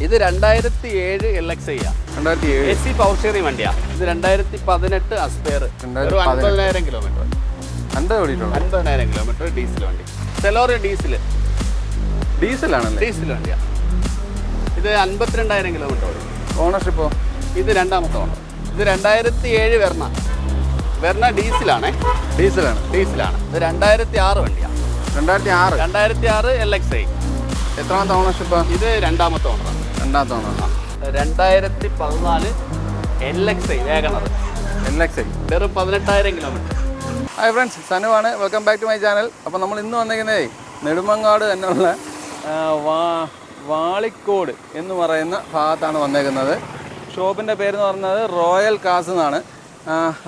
ഇത് 2007 LXI ആണ്. 2007 AC power steering വണ്ടിയാണ്. ഇത് 2018 അസ്പെയർ. ഒരു 50,000 കിലോമീറ്റർ. 50,000 കിലോമീറ്റർ ഡീസൽ വണ്ടി. സെലോറി ഡീസലാണല്ലേ? ഡീസൽ വണ്ടിയാണ്. ഇത് 52,000 കിലോമീറ്റർ ഓടി. ഓണർഷിപ്പോ? ഇത് രണ്ടാമത്തെ ഓണർ. ഇത് 2007 വെർണ ഡീസലാണ്. ഇത് 2006 വണ്ടിയാണ്. 2006 LXI. എത്രാമത്തെ ഓണർഷിപ്പ്? ഇത് രണ്ടാമത്തെ ഓണറാണ്. 2014 LXI വേഗണർ. വെറും 18,000 കിലോമീറ്റർ. ഹായ് ഫ്രണ്ട്സ്, സനുവാണ്. Welcome back to my channel. അപ്പോൾ നമ്മൾ ഇന്ന് വന്നിരിക്കുന്നതേ നെടുമങ്ങാട് തന്നെയുള്ള വാളിക്കോട് എന്ന് പറയുന്ന ഭാഗത്താണ് വന്നേക്കുന്നത്. ഷോപ്പിൻ്റെ പേരെന്ന് പറയുന്നത് റോയൽ കാസ് എന്നാണ്.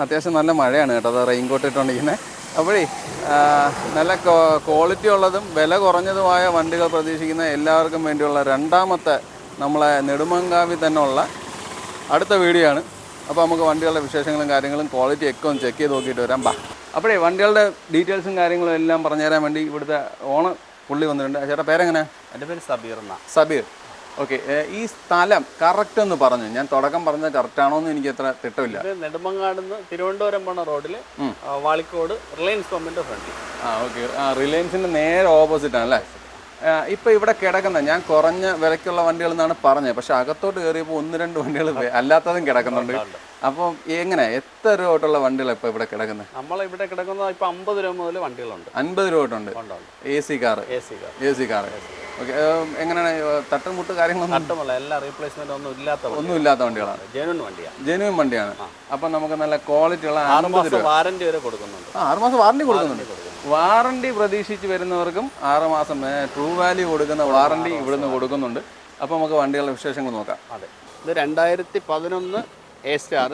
അത്യാവശ്യം നല്ല മഴയാണ് കേട്ടോ, അത് റെയിൻകോട്ട് ഇട്ടുകൊണ്ടിരിക്കുന്നത്. അപ്പോഴേ നല്ല ക്വാളിറ്റി ഉള്ളതും വില കുറഞ്ഞതുമായ വണ്ടികൾ പ്രതീക്ഷിക്കുന്ന എല്ലാവർക്കും വേണ്ടിയുള്ള രണ്ടാമത്തെ നമ്മളെ നെടുമങ്ങാവിൽ തന്നെ ഉള്ള അടുത്ത വീഡിയോ ആണ്. അപ്പോൾ നമുക്ക് വണ്ടികളുടെ വിശേഷങ്ങളും കാര്യങ്ങളും ക്വാളിറ്റി ഒക്കെ ഒന്ന് ചെക്ക് ചെയ്ത് നോക്കിയിട്ട് വരാം. അപ്പോഴേ വണ്ടികളുടെ ഡീറ്റെയിൽസും കാര്യങ്ങളും എല്ലാം പറഞ്ഞുതരാൻ വേണ്ടി ഇവിടുത്തെ ഓണർ പുള്ളി വന്നിട്ടുണ്ട്. ചേട്ടാ പേരെങ്ങനെ? എൻ്റെ പേര് സബീർ. സബീർ. ഓക്കെ, ഈ സ്ഥലം കറക്റ്റ് ഒന്ന് പറഞ്ഞു. ഞാൻ തുടക്കം പറഞ്ഞത് കറക്റ്റാണോ എന്ന് എനിക്ക് അത്ര തിട്ടമില്ല. നെടുമങ്ങാട് നിന്ന് തിരുവനന്തപുരം പോണ റോഡിൽ വാളിക്കോട് റിലയൻസ് പമ്പിൻ്റെ ഫ്രണ്ടിൽ. ഓക്കെ, റിലയൻസിൻ്റെ നേരെ ഓപ്പോസിറ്റ് ആണല്ലേ? ഇപ്പോൾ ഇവിടെ കിടക്കുന്ന ഞാൻ കുറഞ്ഞ വിലയ്ക്കുള്ള വണ്ടികൾ എന്നാണ് പറഞ്ഞത്, പക്ഷെ അകത്തോട്ട് കയറിയപ്പോൾ 1-2 വണ്ടികൾ അല്ലാത്തതും കിടക്കുന്നുണ്ട്. അപ്പം എങ്ങനെ എത്ര രൂപ തൊട്ടുള്ള വണ്ടികൾ ഇപ്പോൾ ഇവിടെ കിടക്കുന്നത്? നമ്മളിവിടെ കിടക്കുന്നത് ഇപ്പോൾ 50 രൂപ മുതൽ വണ്ടികളുണ്ട്. 50 രൂപ തൊട്ടുണ്ട്. AC car. ഓക്കെ, എങ്ങനെയാണ് തട്ടുമുട്ട് കാര്യങ്ങളൊന്നും? എല്ലാ റീപ്ലേസ്മെന്റ് ഒന്നും ഇല്ലാത്ത വണ്ടികളാണ്. ജെനുവിൻ വണ്ടിയാണ്. അപ്പം നമുക്ക് നല്ല ക്വാളിറ്റി ഉള്ള 50 രൂപ വാറന്റി വരെ കൊടുക്കുന്നുണ്ട്. 6 മാസം വാറന്റി കൊടുക്കുന്നുണ്ട്. വാറന്റി പ്രതീക്ഷിച്ച് വരുന്നവർക്കും 6 മാസം ട്രൂ വാല്യൂ കൊടുക്കുന്ന വാറന്റി ഇവിടുന്ന് കൊടുക്കുന്നുണ്ട്. അപ്പോൾ നമുക്ക് വണ്ടികളുടെ വിശേഷങ്ങൾ നോക്കാം. അതെ, ഇത് 2011 A സ്റ്റാർ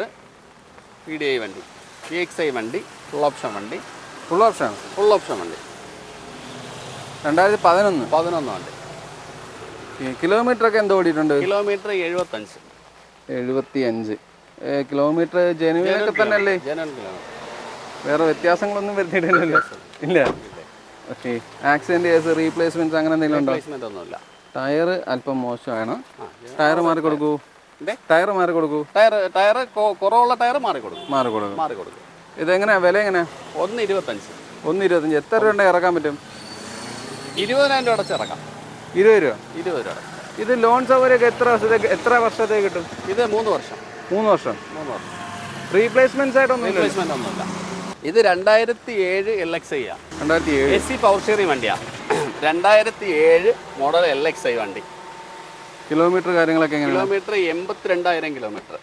PDI വണ്ടി, PXI വണ്ടി, ഫുൾ ഓപ്ഷൻ വണ്ടി. 2011 വണ്ടി. കിലോമീറ്റർ ഒക്കെ എന്തോ ഓടിയിട്ടുണ്ട്? കിലോമീറ്റർ 75 കിലോമീറ്റർ ജെനുവിനൊക്കെ തന്നെ അല്ലേ? വേറെ വ്യത്യാസങ്ങളൊന്നും വരുത്തിയിട്ടില്ലല്ലോ? ഇല്ല. ഓക്കെ, ആക്സിഡന്റ് കേസ്, റീപ്ലേസ്മെന്റ് അങ്ങനെ എന്തെങ്കിലും ഉണ്ടോ? ഒന്നുമില്ല. ടയർ അല്പം മോശമാണ്. ടയർ മാറി കൊടുക്കൂ. ടയർ കുറവുള്ള ടയർ മാറി കൊടുക്കും. ഇതെങ്ങനെയാ വില? എങ്ങനെയാ? 1.25. എത്ര രൂപ ഉണ്ടെങ്കിൽ ഇറക്കാൻ പറ്റും? 20,000 രൂപ അടച്ച് ഇറക്കാം. 20 രൂപ. 20 രൂപ. ഇത് ലോൺ സൗകര്യമൊക്കെ എത്ര വർഷത്തേക്ക് കിട്ടും? ഇത് 3 വർഷം. 3 വർഷം. റീപ്ലേസ്മെന്റ് ആയിട്ടൊന്നുമില്ല? ഒന്നുമില്ല. ഇത് 2007 LXI ആണ്. 2007 AC പവർ സ്റ്റിയറിംഗ് വണ്ടിയാണ്. 2007 മോഡൽ LXI വണ്ടി. കിലോമീറ്റർ കാര്യങ്ങളൊക്കെ എങ്ങനെയാണ്? Kilometre 82,000 kilometre.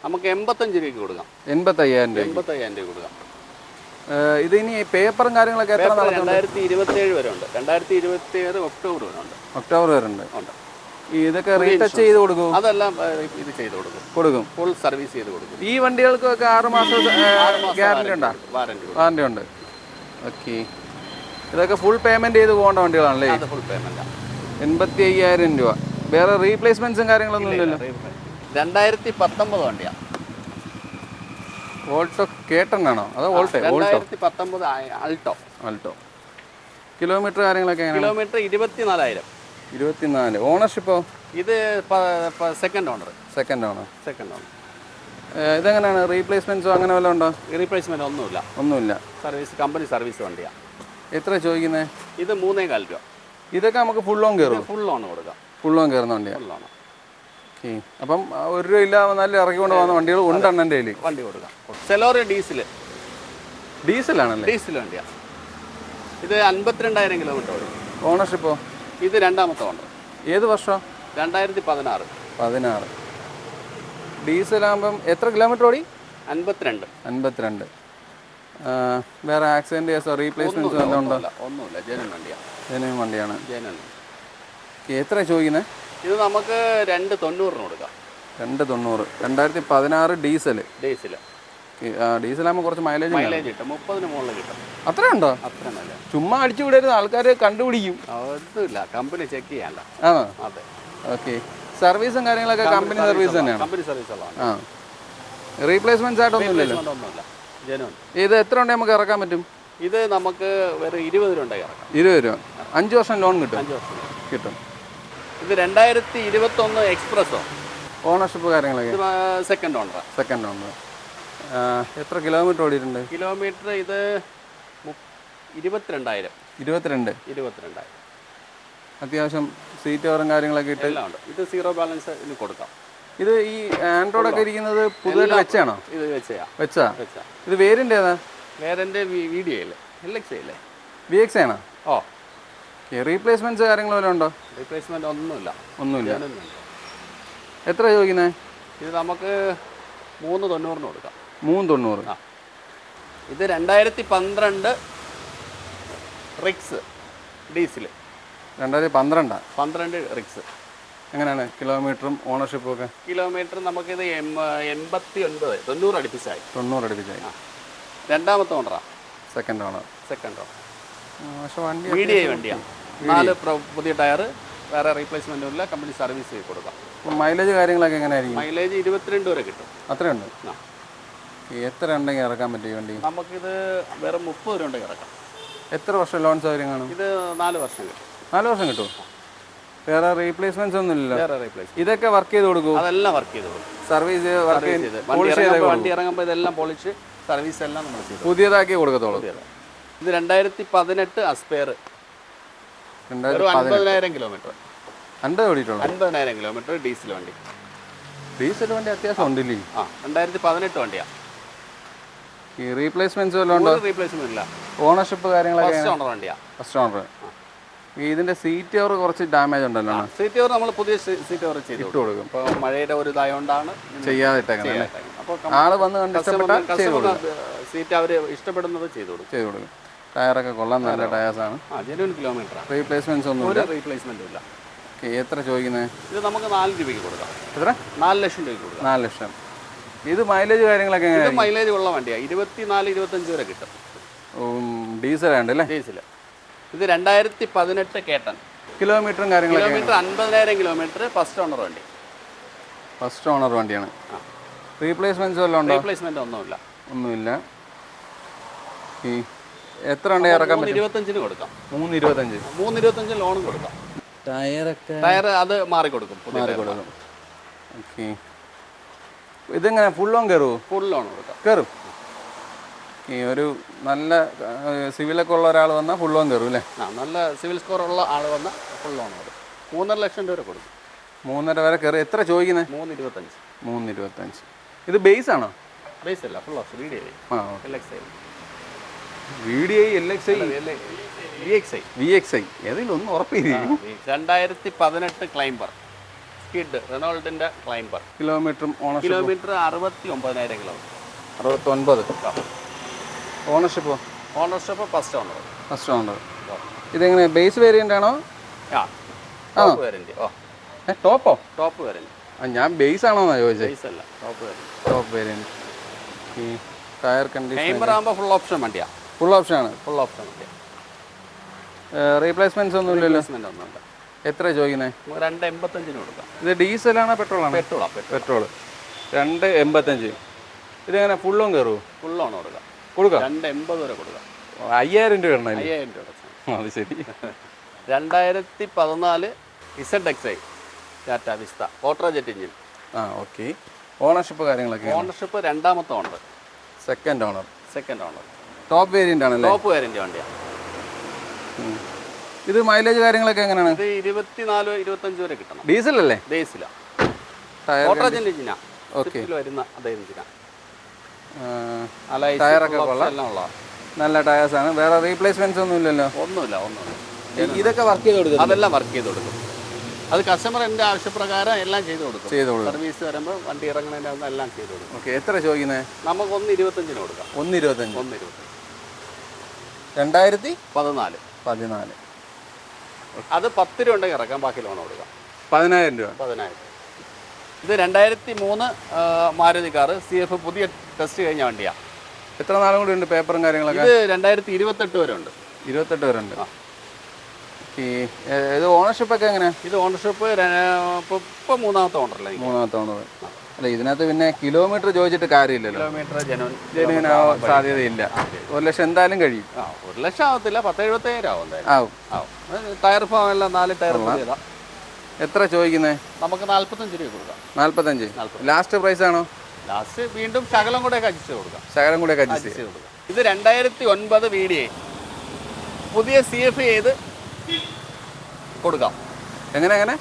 നമുക്ക് 85 രൂപയ്ക്ക് കൊടുക്കാം. 85,000 രൂപ കൊടുക്കാം. ഇത് ഇനി പേപ്പറും കാര്യങ്ങളൊക്കെ എത്ര? 2027 വരെ ഉണ്ട്. 2027 ഒക്ടോബർ വരെ ഉണ്ട്. ഇതൊക്കെ റീടച്ച് ചെയ്ത് കൊടുക്കും? അതെല്ലാം ഇത് ചെയ്ത് കൊടുക്കും. ഫുൾ സർവീസ് ചെയ്ത് കൊടുക്കും. ഈ വണ്ടികൾക്കൊക്കെ 6 മാസം ഗ്യാരണ്ടി ഉണ്ടോ? വാറന്റി ഉണ്ട്. ഓക്കെ, ഇതൊക്കെ ഫുൾ പേയ്മെന്റ് ചെയ്ത് പോകേണ്ട വണ്ടികളാണല്ലേ? Full payment. 85,000 രൂപ. വേറെ റീപ്ലേസ്മെന്റ്സും കാര്യങ്ങളൊന്നും ഇല്ലല്ലോ? 2019 വണ്ടിയാണ്. ഓൾട്ടോ കേട്ടനാണോ അതോ ഓൾട്ടോ? 2019 ആൾട്ടോ. കിലോമീറ്റർ കാര്യങ്ങളൊക്കെ എങ്ങനെയാണ്? കിലോമീറ്റർ 24,000. ഓണർഷിപ്പോ? ഇത് സെക്കൻഡ് ഓണർ. ഇതെങ്ങനെയാണ്? റീപ്ലേസ്മെന്റ്സോ അങ്ങനെ വല്ലതും ഉണ്ടോ? റീപ്ലേസ്മെന്റ് ഒന്നുമില്ല. കമ്പനി സർവീസ് വണ്ടിയാണ്. എത്ര ചോദിക്കുന്നത്? ഇത് 3,400 രൂപ. ഇതൊക്കെ നമുക്ക് ഫുൾ ലോൺ കയറും? ഫുൾ ലോൺ കൊടുക്കാം. ഫുൾ ലോൺ കയറുന്ന വണ്ടിയാണ്. ഓക്കെ, അപ്പം 1 രൂപ ഇല്ലാതെ നല്ല ഇറക്കിക്കൊണ്ട് പോകുന്ന വണ്ടികൾ ഉണ്ട് അണ്ണൻ്റെ കയ്യിൽ? വണ്ടി കൊടുക്കാം. സെലോറി ഡീസലാണല്ലേ? ഡീസൽ വണ്ടിയാണ്. ഇത് 52,000 കിലോമീറ്റർ ഓടും. ഓണർഷിപ്പോ? ഇത് രണ്ടാമത്തെ ഓണർ. ഏത് വർഷം? 2016. ഡീസലാകുമ്പം എത്ര കിലോമീറ്റർ ഓടി? 52. വേറെ ആക്സിഡന്റ് കേസോ റീപ്ലേസ്മെന്റ്സോ വല്ലതും ഉണ്ടോ? ഒന്നുമില്ല. ജെനുവിൻ വണ്ടിയാണ്. എത്ര ചോദിക്കുന്നത്? ഇത് നമുക്ക് 2,90 കൊടുക്കാം. 2,90. 2016 ഡീസൽ. ഡീസലാകുമ്പോൾ കുറച്ച് മൈലേജ് കിട്ടും. 30 മുകളിൽ കിട്ടും. അത്രയുണ്ടോ? ചുമ്മാ അടിച്ചു വിടരുത്, ആൾക്കാർ കണ്ടുപിടിക്കും. ഒന്നുമില്ല, കമ്പനി ചെക്ക് ചെയ്യാനല്ല. ആണോ? അതെ. ഓക്കെ, സർവീസും കാര്യങ്ങളൊക്കെ കമ്പനി സർവീസ് തന്നെയാണ്? കമ്പനി സർവീസുകളാണ്. റീപ്ലേസ്മെന്റ്സ് ആയിട്ടൊന്നും ഇല്ലല്ലോ? ഇത് എത്ര ഉണ്ടെങ്കിൽ നമുക്ക് ഇറക്കാൻ പറ്റും? ഇത് നമുക്ക് വേറെ 20 രൂപ ഉണ്ടെങ്കിൽ ഇറക്കാം. 20 രൂപ. 5 വർഷം ലോൺ കിട്ടും? 5 വർഷം കിട്ടും. ഇത് 2021 എക്സ്പ്രസ്സോ. ഓണർഷിപ്പ് കാര്യങ്ങളൊക്കെ ഇത് സെക്കൻഡ് ഓണറാ. Second owner. എത്ര കിലോമീറ്റർ ഓടിയിട്ടുണ്ട്? കിലോമീറ്റർ ഇത് 22,000. 22. അത്യാവശ്യം സീറ്റ് കവറും കാര്യങ്ങളൊക്കെ ഇട്ട് എല്ലാം ഉണ്ട്. ഇത് സീറോ ബാലൻസ് ഇതിന് കൊടുക്കാം. ഇത് ഈ ആൻഡ്രോയിഡ് ഒക്കെ ഇരിക്കുന്നത് പുതുതായിട്ട് വെച്ചാണോ? ഇത് വെച്ചാ. ഇത് വേരിയന്റ് ഏതാ? വേറെ വീഡിയോ ഇല്ലേ, LX ഇല്ലേ, VX ആണോ? ഓ. റീപ്ലേസ്മെന്റ്സ് കാര്യങ്ങൾ വല്ലതും ഉണ്ടോ? റീപ്ലേസ്മെന്റ് ഒന്നുമില്ല. എത്ര ചോദിക്കുന്നത്? ഇത് നമുക്ക് 390 കൊടുക്കാം. 390. ആ. ഇത് 2012 റിക്സ് ഡീസൽ. 2012 റിക്സ്. എങ്ങനെയാണ് കിലോമീറ്ററും ഓണർഷിപ്പും ഒക്കെ? കിലോമീറ്റർ നമുക്കിത് 89 90 അടുപ്പിച്ചായി. 90 അടുപ്പിച്ചായി. രണ്ടാമത്തെ ഓണറാ. Second owner. പക്ഷെ വണ്ടി വണ്ടിയാണ്. 4 പുതിയ ടയർ, വേറെ റീപ്ലേസ്മെന്റും ഇല്ല. കമ്പനി സർവീസ് ചെയ്ത് കൊടുക്കാം. മൈലേജ് കാര്യങ്ങളൊക്കെ എങ്ങനെയായിരിക്കും? മൈലേജ് 22 വരെ കിട്ടും. അത്രയുണ്ട്. എത്ര ഉണ്ടെങ്കിൽ ഇറക്കാൻ പറ്റും ഈ വണ്ടി? നമുക്കിത് വേറെ 30 വരെ ഉണ്ടെങ്കിൽ ഇറക്കാം. എത്ര വർഷം ലോൺ സൗകര്യം കാണും? ഇത് 4 വർഷം കിട്ടും. 4 വർഷം കിട്ടും. വേറെ റീപ്ലേസ്മെന്റ്സ് ഒന്നും ഇല്ലല്ലോ? വേറെ റീപ്ലേസ്മെന്റ് ഇതൊക്കെ വർക്ക് ചെയ്ത് കൊടുക്കും? അതെല്ലാം വർക്ക് ചെയ്ത് കൊടുക്കും. സർവീസ് വണ്ടി ഇറങ്ങുമ്പോൾ ഇതെല്ലാം പോളിഷ് സർവീസ് എല്ലാം നമ്മൾ ചെയ്തു പുതിയതാക്കി കൊടുക്കത്തോളൂ. ഇത് 2018 അസ്പെയർ. 50,000 കിലോമീറ്റർ. 50,000 കിലോമീറ്റർ ഡീസൽ വണ്ടി. ഡീസൽ വണ്ടി അത്യാവശ്യം ഉണ്ടല്ലേ? 2018 വണ്ടിയാണ്. ഈ റീപ്ലേസ്മെന്റ്സ് വല്ലതും ഉണ്ടോ? റീപ്ലേസ്മെന്റ് ഇല്ല. ഓണർഷിപ്പ് കാര്യങ്ങളൊക്കെ? ഫസ്റ്റ് ഓണർ വണ്ടിയാണ്. First owner. ഇതിന്റെ സീറ്റ് കവർ കുറച്ച് ഡാമേജ് ഉണ്ടല്ലോ? സീറ്റ് കവർ നമ്മൾ പുതിയ സീറ്റ് കവർ ചെയ്ത് കൊടുക്കും. ഇപ്പോൾ മഴയുടെ ഒരു ഇതായതുകൊണ്ടാണ് ചെയ്യാതിട്ടേക്കുന്നത്. ആള് വന്ന് സീറ്റ് അവർ ഇഷ്ടപ്പെടുന്നത് ചെയ്ത് കൊടുക്കും. ടയറൊക്കെ കൊള്ളാൻ നല്ല ടയേഴ്സാണ്. Genuine kilometre. റീപ്ലേസ്മെന്റ്സ് ഒന്നും ഒരു റീപ്ലേസ്മെന്റും ഇല്ല. എത്ര ചോദിക്കുന്നത്? ഇത് നമുക്ക് 4 രൂപയ്ക്ക് കൊടുക്കാം. എത്ര? 4 ലക്ഷം രൂപയ്ക്ക് കൊടുക്കാം. 4 ലക്ഷം. ഇത് മൈലേജ് കാര്യങ്ങളൊക്കെ എങ്ങനെയാണ്? മൈലേജ് ഉള്ള വണ്ടിയാണ്. 24-25 വരെ കിട്ടും. ഡീസൽ ആണ്ടല്ലേ? ഡീസൽ. ഇത് 2018 കേട്ടൻ. കിലോമീറ്ററും കാര്യങ്ങളൊക്കെ? Kilometre 50,000 kilometre. ഫസ്റ്റ് ഓണർ വണ്ടി. ഫസ്റ്റ് ഓണർ വണ്ടിയാണ്. റീപ്ലേസ്മെന്റ്സ് വല്ലതും ഉണ്ടോ? റീപ്ലേസ്മെന്റ് ഒന്നുമില്ല. ഈ എത്ര ഉണ്ട് ഇറക്കാൻ പറ്റും? 325 കൊടുക്കാം. 325 ലോണും കൊടുക്കാം. ടയർ അത് മാറി കൊടുക്കും. ഓക്കെ. ഇതെങ്ങനെ ഫുൾ ലോൺ കയറുമോ? ഫുൾ ലോൺ കൊടുക്കാം. കയറും. ഈ ഒരു നല്ല സിവിലൊക്കെ ഉള്ള ഒരാൾ വന്നാൽ ഫുൾ ലോൺ കയറും അല്ലേ? നല്ല സിവിൽ സ്കോർ ഉള്ള ആൾ വന്നാൽ ഫുൾ ലോൺ കൊടുക്കും. 3.5 ലക്ഷം രൂപ കൊടുക്കും. 3.5 വരെ കയറി. എത്ര ചോദിക്കുന്നത്? 325. ഇത് ബേസ് ആണോ? ബേസ് അല്ല, ഫുൾ ഓപ്ഷൻ. VXI ഏതെങ്കിലും ഒന്ന് ഉറപ്പിക്കും. 2018 ക്ലൈംബർ സ്കിഡ്, റെനോൾഡിന്റെ Climber. Kilometre 69,000 kilometre. 69. Ownership first owner. ഇതെങ്ങനെ ബേസ് വേരിയന്റ് ആണോ? Top variant. Top variant. ഞാൻ ബേസ് ആണോന്നാ ചോദിച്ചത്. ബേസ് അല്ല, top variant. Tyre condition Climber ആകുമ്പോൾ ഫുൾ ഓപ്ഷൻ വണ്ടിയാണ്. ഫുൾ ഓപ്ഷൻ വണ്ടിയാണ്. റീപ്ലേസ്മെന്റ്സ് ഒന്നും ഇല്ലല്ലോ? എത്ര ചോദിക്കുന്നത്? 285 കൊടുക്കാം. ഇത് ഡീസലാണോ പെട്രോളാണോ? പെട്രോൾ. 285. ഇതെങ്ങനെ ഫുൾ ലോൺ കയറുമോ? ഫുൾ ലോൺ കൊടുക്കാം. 280 വരെ കൊടുക്കാം. 5,000 രൂപ ഇടണം. 5,000 രൂപ. അത് ശരി. 2014 ZXi Tata vista auto jet engine. Okay. Ownership കാര്യങ്ങളൊക്കെ? ഓണർഷിപ്പ് രണ്ടാമത്തെ owner. Second owner. Top variant ആണല്ലേ? ടോപ്പ് വേരിയന്റ് വണ്ടിയാണ്. ഇത് മൈലേജ് കാര്യങ്ങളൊക്കെ എങ്ങനെയാണ്? ഇത് 24-25 വരെ കിട്ടണം. ഡീസൽ അല്ലേ? ഡീസലാ. ഓട്ടോ ജെറ്റ് എഞ്ചിനാ. വരുന്ന അതേ എഞ്ചിനാ. ടയറൊക്കെ കൊള്ളാം. നല്ല ടയേഴ്സ് ആണ്. വേറെ റീപ്ലേസ്മെന്റ്സ് ഒന്നും ഇല്ലല്ലോ? ഒന്നുമില്ല. ഇതൊക്കെ വർക്ക് ചെയ്ത് കൊടുക്കും? അതെല്ലാം വർക്ക് ചെയ്ത് കൊടുക്കും. അത് കസ്റ്റമറിന്റെ ആവശ്യപ്രകാരം എല്ലാം ചെയ്തു കൊടുക്കും. സർവീസ് വരുമ്പോൾ വണ്ടി ഇറങ്ങുന്നതിന് എല്ലാം ചെയ്തു കൊടുക്കും. ഓക്കെ. എത്ര ചോദിക്കുന്നത്? നമുക്ക് 1.25 കൊടുക്കാം. 1.25. 2014. അത് 10 രൂപ ഉണ്ടെങ്കിൽ ഇറക്കാം. ബാക്കി ലോൺ കൊടുക്കാം. 10,000 രൂപ. 10,000. ഇത് 2003 മാരുതി കാർ CF പുതിയ ടെസ്റ്റ് കഴിഞ്ഞ വണ്ടിയാണ്. എത്ര നാളും കൂടി ഉണ്ട് പേപ്പറും കാര്യങ്ങളൊക്കെ? ഇത് 2028 വരെ ഉണ്ട്. 28 വരെ ഉണ്ട്. ഇത് ഓണർഷിപ്പ് ഒക്കെ എങ്ങനെയാ? ഇത് ഓണർഷിപ്പ് ഇപ്പം 3ാമത്തെ ഓണറല്ലേ? 3ാമത്തെ ഓണർ. അല്ല, ഇതിനകത്ത് പിന്നെ കിലോമീറ്റർ ചോദിച്ചിട്ട് കാര്യമില്ലല്ലോ. കിലോമീറ്റർ ജെനുവിൻ സാധ്യതയില്ല. 1 ലക്ഷം എന്തായാലും കഴിയും. 1 ലക്ഷം ആവത്തില്ല, 10,000-70,000 ആവും. ടയർ ഫാം എല്ലാം 4 ടയർ. എത്ര ചോദിക്കുന്നത്? നമുക്ക് 45 രൂപ കൊടുക്കാം. 45. ലാസ്റ്റ് പ്രൈസ് ആണോ? ലാസ്റ്റ് വീണ്ടും ശകലം കൂടെ അഡ്ജസ്റ്റ് കൊടുക്കാം. ശകലം കൂടെ അഡ്ജസ്റ്റ് ചെയ്ത് കൊടുക്കാം. ഇത് 2009 VDI പുതിയ CFI ചെയ്ത് കൊടുക്കാം. എങ്ങനെ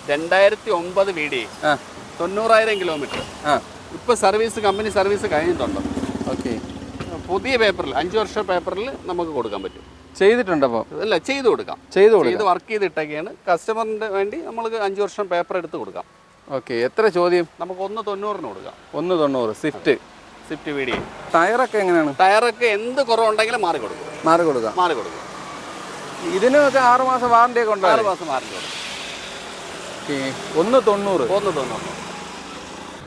2009 VDI 90,000 കിലോമീറ്റർ. ഇപ്പൊ കമ്പനി സർവീസ് കഴിഞ്ഞിട്ടുണ്ട്. ഓക്കെ. പുതിയ പേപ്പറിൽ 5 വർഷം പേപ്പറിൽ നമുക്ക് കൊടുക്കാൻ പറ്റും. ചെയ്തിട്ടുണ്ട് അപ്പോൾ? അല്ല, ചെയ്ത് കൊടുക്കാം. ചെയ്ത് വർക്ക് ചെയ്തിട്ടൊക്കെയാണ് കസ്റ്റമറിന് വേണ്ടി നമ്മൾക്ക് 5 വർഷം പേപ്പർ എടുത്ത് കൊടുക്കാം. ഓക്കെ. എത്ര ചോദ്യം? നമുക്ക് 190 കൊടുക്കാം. 190. Swift VDI. ടയറൊക്കെ എങ്ങനെയാണ്? ടയറൊക്കെ എന്ത് കുറവുണ്ടെങ്കിലും മാറി കൊടുക്കും. ഇതിനൊക്കെ 6 മാസം വാറണ്ടി ഒക്കെ ഉണ്ടോ? 6 മാസം വാറണ്ടി കൊടുക്കും. 190.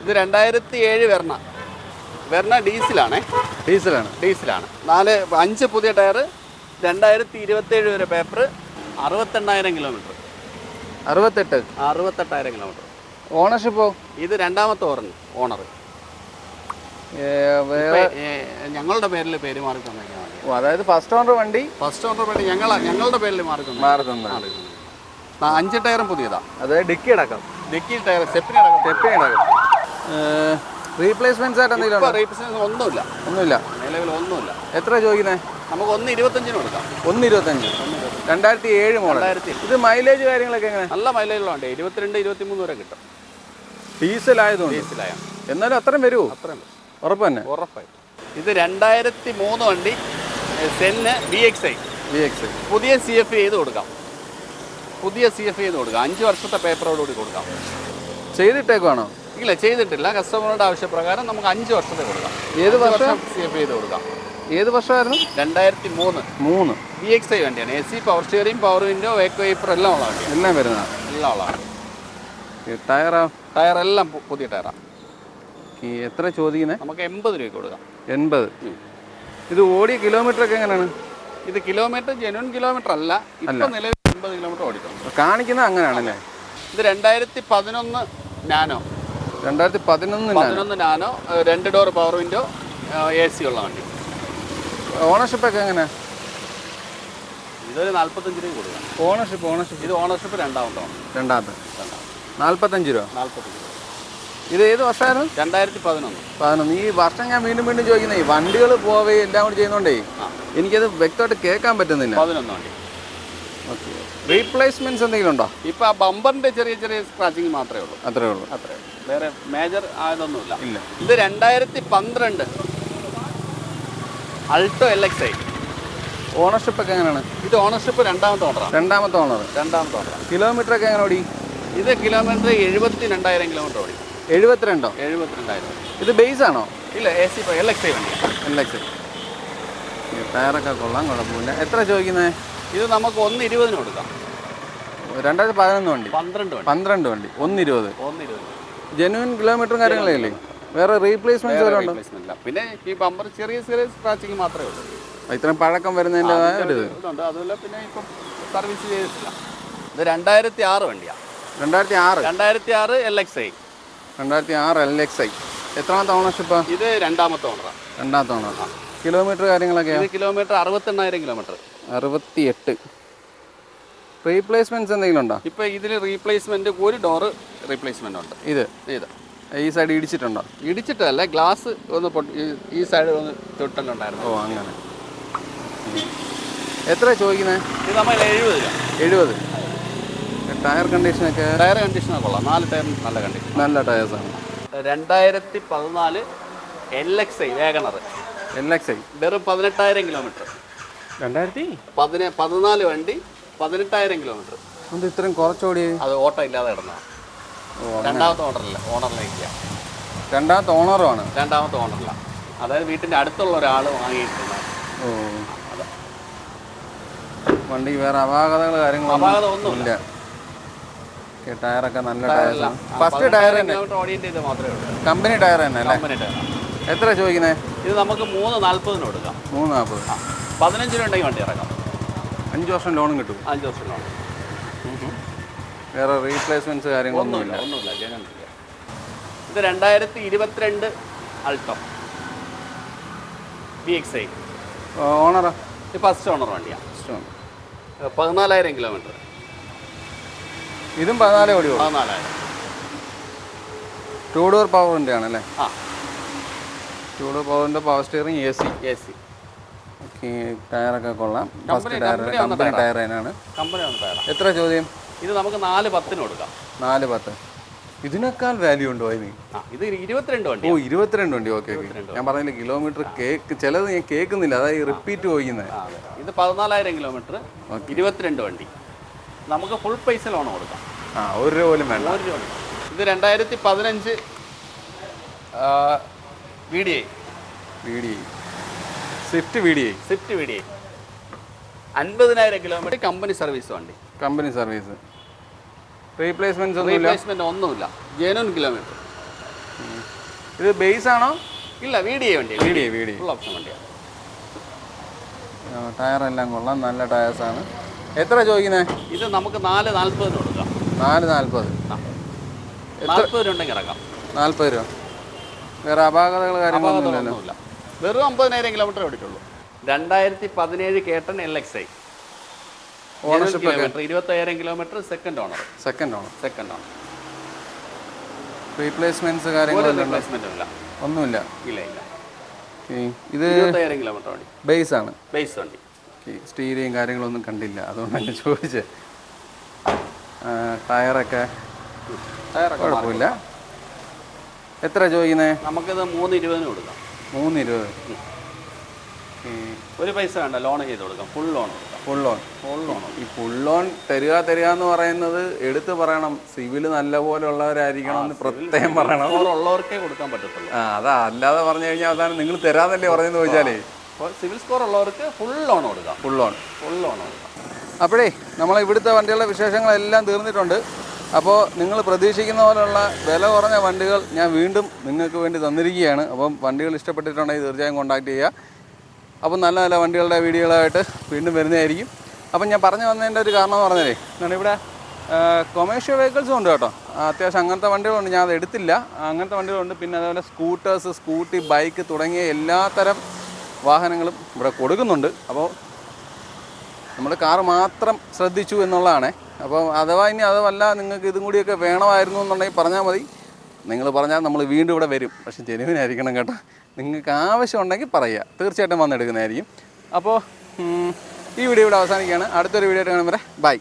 ഇത് 2007 വെർണ ഡീസലാണ്. 5 പുതിയ ടയർ, 2027 വരെ പേപ്പർ, 68,000 കിലോമീറ്റർ. 68,000 കിലോമീറ്റർ. ഓണർഷിപ്പോ? ഇത് രണ്ടാമത്തെ ഓണർ. ഞങ്ങളുടെ പേരിൽ പേര് മാറി തന്നേക്കാണ്. അതായത് ഫസ്റ്റ് ഓണർ വണ്ടി ഞങ്ങളുടെ പേരിൽ മാറി തന്നെ. 5 ടയറും പുതിയതാ. അതായത് ഡിക്കി ടയർ സ്റ്റെപ്പിനി അടക്കം. റീപ്ലേസ്മെന്റ് ആയിട്ട് എന്തെങ്കിലും ഒന്നുമില്ല. നിലവിൽ ഒന്നുമില്ല. എത്ര ചോദിക്കുന്നത്? നമുക്ക് 125 കൊടുക്കാം. 125. 2007 മോഡൽ. ഇത് മൈലേജ് കാര്യങ്ങളൊക്കെ എങ്ങനെ? നല്ല മൈലേജുള്ള വണ്ടി. 22-23 വരെ കിട്ടും. ഡീസൽ ആയതുകൊണ്ട്. എന്നാലും അത്രയും വരുമോ? ഉറപ്പ് തന്നെ? ഉറപ്പായിട്ട്. ഇത് 2003 വണ്ടി സെന്ന് VXI. പുതിയ CFI ചെയ്ത് കൊടുക്കാം. 5 വർഷത്തെ പേപ്പറോടുകൂടി കൊടുക്കാം. ചെയ്തിട്ടേക്കാണോ? ഇല്ല, ചെയ്തിട്ടില്ല. കസ്റ്റമറുടെ ആവശ്യപ്രകാരം നമുക്ക് 5 വർഷത്തെ കൊടുക്കാം. ഏത് വർഷം CFI ചെയ്ത് കൊടുക്കാം? ഏത് വർഷമായിരുന്നു? 2003. VXI വണ്ടിയാണ്. AC, power steering, power window, wake wiper എല്ലാം ഉള്ള വണ്ടിയാണ്. എല്ലാം ഉള്ളതാണ്. ടയറെല്ലാം പുതിയ ടയറാണ്. എത്ര ചോദിക്കുന്നത്? നമുക്ക് 80 രൂപയ്ക്ക് കൊടുക്കാം. 80. ഇത് ഓടിയ കിലോമീറ്റർ ഒക്കെ എങ്ങനെയാണ്? ഇത് കിലോമീറ്റർ ജെന്യൂൻ കിലോമീറ്റർ അല്ല. ഇപ്പൊ നിലവിൽ 80 കിലോമീറ്റർ ഓടിക്കണം. കാണിക്കുന്നത് അങ്ങനെയാണല്ലേ? ഇത് 2011 nano. 2011 nano, 2 door power window, AC ഉള്ള വണ്ടി. ഓണർഷിപ്പ് ഒക്കെ എങ്ങനെ? ഇതൊരു 45 രൂപ കൊടുക്കാം. ഓണർഷിപ്പ് ഇത് ഓണർഷിപ്പ് രണ്ടാമത്തെ. 45 രൂപ. ഇത് ഏത് വർഷമായിരുന്നു? 2011. ഈ വർഷം ഞാൻ വീണ്ടും ചോദിക്കുന്നത്, ഈ വണ്ടികൾ പോവേ എല്ലാം കൂടി ചെയ്യുന്നോണ്ടേ എനിക്കത് വ്യക്തമായിട്ട് കേൾക്കാൻ പറ്റുന്നില്ല. 11 വണ്ടി. ഓക്കെ. റീപ്ലേസ്മെന്റ്സ് എന്തെങ്കിലും ഉണ്ടോ? ഇപ്പൊ ആ ബമ്പറിന്റെ ചെറിയ സ്ക്രാച്ചിങ് മാത്രമേ ഉള്ളൂ. അത്രേ ഉള്ളൂ. വേറെ മേജർ ആയതൊന്നുമില്ല. ഇത് 2012 അൾട്ടോ LXI. ഓണർഷിപ്പ് ഒക്കെ എങ്ങനെയാണ്? ഇത് ഓണർഷിപ്പ് രണ്ടാമത്തെ ഓണർ. കിലോമീറ്റർ ഒക്കെ എങ്ങനെ ഓടി? ഇത് കിലോമീറ്റർ 72,000 കിലോമീറ്റർ ഓടി. 72,000. ഇത് ബേസ് ആണോ? ഇല്ല, AC LXI വണ്ടി. ടയറൊക്കെ കൊള്ളാം, കുഴപ്പമില്ല. എത്ര ചോദിക്കുന്നത്? ഇത് നമുക്ക് 120 കൊടുക്കാം. 2011 വണ്ടി. 12 വണ്ടി. 120. ജെന്യൂൻ കിലോമീറ്ററും കാര്യങ്ങളല്ലേ? വേറെ റീപ്ലേസ്മെന്റ് വല്ലതും ഉണ്ടോ? പിന്നെ ഈ ബമ്പർ ചെറിയ സ്ക്രാച്ചിങ് മാത്രമേ ഉള്ളൂ. ഇത്രയും പഴക്കം വരുന്നതിൻ്റെതായ ഒരു ഇതുണ്ട്. അതുപോലെ പിന്നെ ഇപ്പം സർവീസ് ചെയ്തിട്ടില്ല. ഇത് 2006 വണ്ടിയാണ്. 2006 LXI. 2006 LXI. എത്രാമത്തെ ഓണർഷിപ്പ്? ഇത് രണ്ടാമത്തെ ഓണർ. കിലോമീറ്റർ കാര്യങ്ങളൊക്കെ? ഇത് കിലോമീറ്റർ 68,000 കിലോമീറ്റർ. 68. റീപ്ലേസ്മെന്റ്സ് എന്തെങ്കിലും ഉണ്ടോ? ഇപ്പൊ ഇതിൽ റീപ്ലേസ്മെന്റ് ഒരു ഡോറ് റീപ്ലേസ്മെന്റ് ഉണ്ട്. ഇത് ഈ സൈഡ് ഇടിച്ചിട്ടുണ്ടോ? ഇടിച്ചിട്ടല്ല, ഗ്ലാസ് ഒന്ന് ഈ സൈഡ് ഒന്ന് തൊട്ടുണ്ടായിരുന്നു. ഓ, അങ്ങനെ. എത്ര ചോദിക്കുന്നത്? ഇത് നമ്മൾ 70. ടയർ കണ്ടീഷനൊക്കെ? ടയർ കണ്ടീഷനൊക്കെ കൊള്ളാം. 4 ടയർ നല്ല കണ്ടീഷൻ. നല്ല ടയേഴ്സാണ്. 2014 LXI വേഗണർ. വെറും 18,000 കിലോമീറ്റർ. 2014 വണ്ടി, 18,000 കിലോമീറ്റർ. ഇത്രയും കുറച്ചോടി? അത് ഓട്ടോ ഇല്ലാതെ കിടന്നതാണ്. രണ്ടാമത്തെ ഓണറിലേക്ക്. രണ്ടാമത്തെ ഓണറുമാണ്? രണ്ടാമത്തെ ഓണറില്ല. അതായത് വീട്ടിൻ്റെ അടുത്തുള്ള ഒരാൾ വാങ്ങിയിട്ടുണ്ട്. വണ്ടി വേറെ അപാകതകൾ കാര്യങ്ങളൊന്നും ഇല്ല. ടയറൊക്കെ നല്ല ടയറാണ്. ഫസ്റ്റ് ടയർ തന്നെ മാത്രമേ ഉള്ളൂ. കമ്പനി ടയർ തന്നെ അല്ലേ? എത്ര ചോദിക്കുന്നത്? ഇത് നമുക്ക് 340 കൊടുക്കാം. 340. 15 രൂപ ഉണ്ടെങ്കിൽ വണ്ടി ഇറക്കാം. 5 വർഷം ലോണും കിട്ടും. 5 വർഷം ലോൺ. വേറെ റീപ്ലേസ്മെന്റ്സ് കാര്യങ്ങളൊന്നുമില്ല. ഇത് 2022 അൾട്ടോ VXI. ഓണറാ? ഇത് ഫസ്റ്റ് ഓണർ വണ്ടിയാണ്. 14,000 കിലോമീറ്റർ. ഇതും 14 ഓടി 14,000. 2 ഡോർ പവറിൻ്റെ ആണല്ലേ? ആ, 2 ഡോർ പവറിൻ്റെ പവർ സ്റ്റിയറിംഗ് AC. ഓക്കെ, ടയറൊക്കെ കൊള്ളാം. ഫസ്റ്റ് ടയർ കമ്പനി ടയർ തന്നെയാണ്. കമ്പനി വന്ന ടയറാണ്. എത്ര ചോദ്യം? ഇത് നമുക്ക് 4,10 കൊടുക്കാം. 4,10. ഇതിനേക്കാൾ വാല്യൂ ഉണ്ടോ അതിന്? ഇത് 22 വണ്ടി. ഓ, 22 വണ്ടി. Okay okay. ഞാൻ പറഞ്ഞില്ല കിലോമീറ്റർ ചിലത് ഞാൻ കേൾക്കുന്നില്ല, അതായത് റിപ്പീറ്റ് പോയിക്കുന്നത്. ഇത് 14,000 കിലോമീറ്റർ, 22 വണ്ടി. നമുക്ക് ഫുൾ പൈസ ലോൺ കൊടുക്കാം. ഒരു രൂപ പോലും വേണ്ട. ഇത് 2015 VDI. Swift VDI. 50,000 kilometre company service വണ്ടി. Company service. റീപ്ലേസ്മെന്റ് ഒന്നുമില്ല. Genuine kilometre. ഇത് ബേസ് ആണോ? ഇല്ല, VDI വണ്ടി. VDI ഫുൾ ഓപ്ഷൻ വണ്ടിയാണ്. ടയർ എല്ലാം കൊള്ളാം, നല്ല ടയേഴ്സാണ്. എത്ര ചോദിക്കുന്നത്? ഇത് നമുക്ക് 4,40 കൊടുക്കാം. 4,40. 40 രൂപ ഉണ്ടെങ്കിൽ ഇറക്കാം. 40 രൂപ. വേറെ അപാകതകൾ കാര്യങ്ങളൊന്നുമില്ലല്ലോ. വെറും 50,000 കിലോമീറ്റർ ഓടിയിട്ടുള്ളൂ. 2017 കേട്ടൺ LXi. Ownership 25,000 kilometre. Second owner. Replacements കാര്യങ്ങളൊന്നുമില്ല. ഒന്നുമില്ല. ഇല്ല. ഇത് 25,000 കിലോമീറ്റർ വണ്ടി. ബേസ് ആണ്. ബേസ് വണ്ടി. സ്റ്റീരിയും കാര്യങ്ങളൊന്നും കണ്ടില്ല, അതുകൊണ്ടാണ് ചോദിച്ചത്. ടയറൊക്കെ കുഴപ്പമില്ല. എത്ര ചോദിക്കുന്നത്? നമുക്കിത് 3,20 കൊടുക്കാം. 3,20. ഒരു പൈസ വേണ്ട, ലോൺ ചെയ്ത് കൊടുക്കാം. Full loan. ഈ ഫുൾ ലോൺ തരിക എന്ന് പറയുന്നത് എടുത്ത് പറയണം. സിവിൽ നല്ലപോലെ ഉള്ളവരായിരിക്കണം എന്ന് പ്രത്യേകം പറയണം. ഉള്ളവർക്കേ കൊടുക്കാൻ പറ്റത്തുള്ളൂ. അതാ, അല്ലാതെ പറഞ്ഞു കഴിഞ്ഞാൽ അവസാനം നിങ്ങൾ തരാതല്ലേ പറഞ്ഞെന്ന് ചോദിച്ചാലേ. സിവിൽ സ്കോർ ഉള്ളവർക്ക് ഫുൾ ലോൺ കൊടുക്കാം. ഫുൾ ലോൺ കൊടുക്കാം. അപ്പോഴേ നമ്മളെ ഇവിടുത്തെ വണ്ടികളുടെ വിശേഷങ്ങളെല്ലാം തീർന്നിട്ടുണ്ട്. അപ്പോൾ നിങ്ങൾ പ്രതീക്ഷിക്കുന്ന പോലെയുള്ള വില കുറഞ്ഞ വണ്ടികൾ ഞാൻ വീണ്ടും നിങ്ങൾക്ക് വേണ്ടി തന്നിരിക്കുകയാണ്. അപ്പം വണ്ടികൾ ഇഷ്ടപ്പെട്ടിട്ടുണ്ടെങ്കിൽ തീർച്ചയായും കോൺടാക്ട് ചെയ്യുക. അപ്പം നല്ല നല്ല വണ്ടികളുടെ വീഡിയോകളായിട്ട് വീണ്ടും വരുന്നതായിരിക്കും. അപ്പം ഞാൻ പറഞ്ഞു വന്നതിൻ്റെ ഒരു കാരണം എന്ന് പറഞ്ഞാലേ, ഇവിടെ കൊമേഴ്ഷ്യൽ വെഹിക്കിൾസും ഉണ്ട് കേട്ടോ. അത്യാവശ്യം അങ്ങനത്തെ വണ്ടികളുണ്ട്. ഞാൻ അത് എടുത്തില്ല. അങ്ങനത്തെ വണ്ടികളുണ്ട്. പിന്നെ അതേപോലെ സ്കൂട്ടേഴ്സ്, സ്കൂട്ടി, ബൈക്ക് തുടങ്ങിയ എല്ലാത്തരം വാഹനങ്ങളും ഇവിടെ കൊടുക്കുന്നുണ്ട്. അപ്പോൾ നമ്മൾ കാറ് മാത്രം ശ്രദ്ധിച്ചു എന്നുള്ളതാണ്. അപ്പോൾ അഥവാ ഇനി അതുമല്ല നിങ്ങൾക്ക് ഇതും കൂടിയൊക്കെ വേണമായിരുന്നു എന്നുണ്ടെങ്കിൽ പറഞ്ഞാൽ മതി. നിങ്ങൾ പറഞ്ഞാൽ നമ്മൾ വീണ്ടും ഇവിടെ വരും. പക്ഷേ ജെനുവിനായിരിക്കണം കേട്ടോ. നിങ്ങൾക്ക് ആവശ്യമുണ്ടെങ്കിൽ പറയുക, തീർച്ചയായിട്ടും വന്നെടുക്കുന്നതായിരിക്കും. അപ്പോൾ ഈ വീഡിയോ ഇവിടെ അവസാനിക്കുകയാണ്. അടുത്തൊരു വീഡിയോ ആയിട്ട് കാണുമ്പോൾ ബൈ.